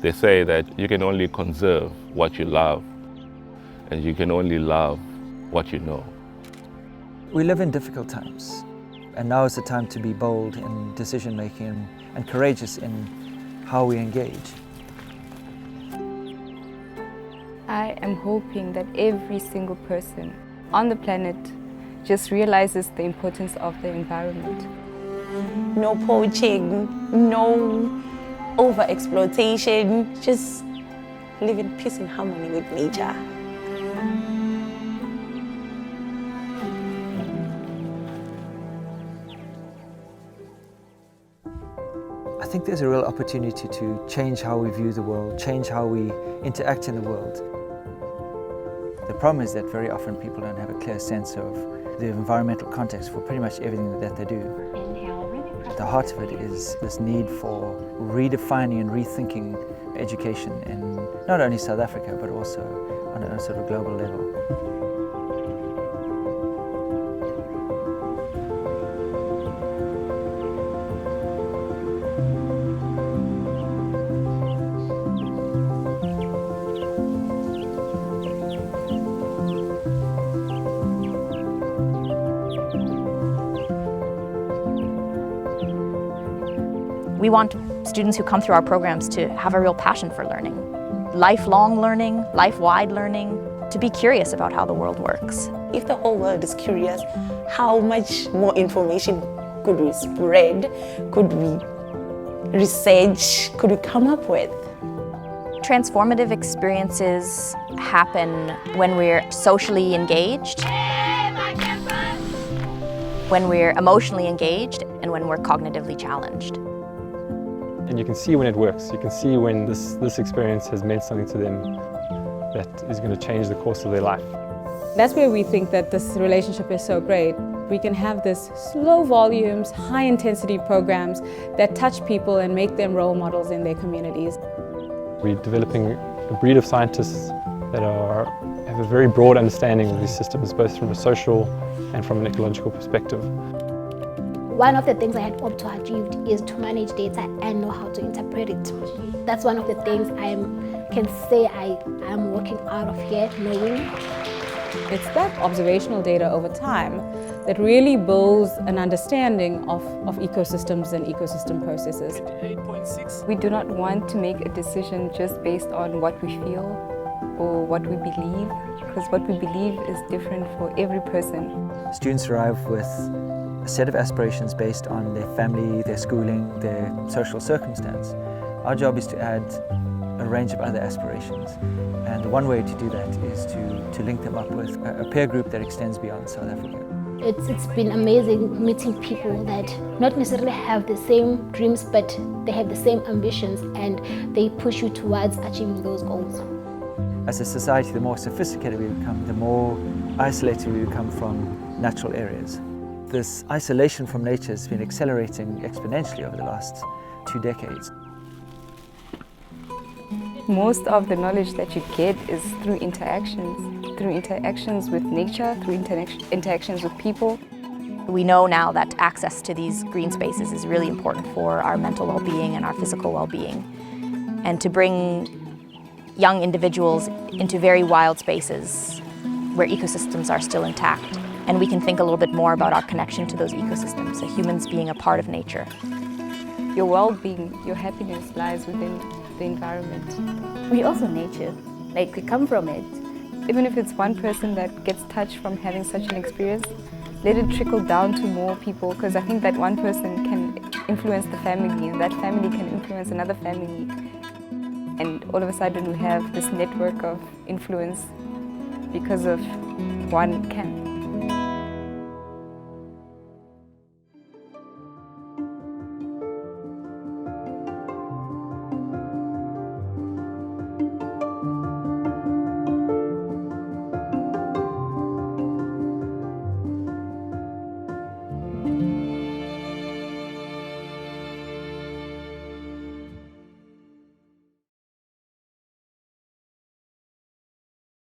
They say that you can only conserve what you love, and you can only love what you know. We live in difficult times, and now is the time to be bold in decision making and courageous in how we engage. I am hoping that every single person on the planet just realizes the importance of the environment. No poaching, no over-exploitation, just live in peace and harmony with nature. I think there's a real opportunity to change how we view the world, change how we interact in the world. The problem is that very often people don't have a clear sense of the environmental context for pretty much everything that they do. At the heart of it is this need for redefining and rethinking education in not only South Africa but also on a sort of global level. We want students who come through our programs to have a real passion for learning, lifelong learning, life-wide learning, to be curious about how the world works. If the whole world is curious, how much more information could we spread, could we research, could we come up with? Transformative experiences happen when we're socially engaged, when we're emotionally engaged, and when we're cognitively challenged. And you can see when it works. You can see when this experience has meant something to them that is going to change the course of their life. That's where we think that this relationship is so great. We can have this slow volumes, high intensity programs that touch people and make them role models in their communities. We're developing a breed of scientists that have a very broad understanding of these systems, both from a social and from an ecological perspective. One of the things I had hoped to achieve is to manage data and know how to interpret it. That's one of the things I can say I am working out of here, knowing. It's that observational data over time that really builds an understanding of ecosystems and ecosystem processes. We do not want to make a decision just based on what we feel or what we believe, because what we believe is different for every person. Students arrive with a set of aspirations based on their family, their schooling, their social circumstance. Our job is to add a range of other aspirations, and one way to do that is to link them up with a peer group that extends beyond South Africa. It's been amazing meeting people that not necessarily have the same dreams, but they have the same ambitions and they push you towards achieving those goals. As a society, the more sophisticated we become, the more isolated we become from natural areas. This isolation from nature has been accelerating exponentially over the last 2 decades. Most of the knowledge that you get is through interactions with nature, through interactions with people. We know now that access to these green spaces is really important for our mental well-being and our physical well-being. And to bring young individuals into very wild spaces where ecosystems are still intact. And we can think a little bit more about our connection to those ecosystems, so humans being a part of nature. Your well-being, your happiness lies within the environment. We also nature, like we come from it. Even if it's one person that gets touched from having such an experience, let it trickle down to more people, because I think that one person can influence the family, and that family can influence another family. And all of a sudden we have this network of influence because of one camp.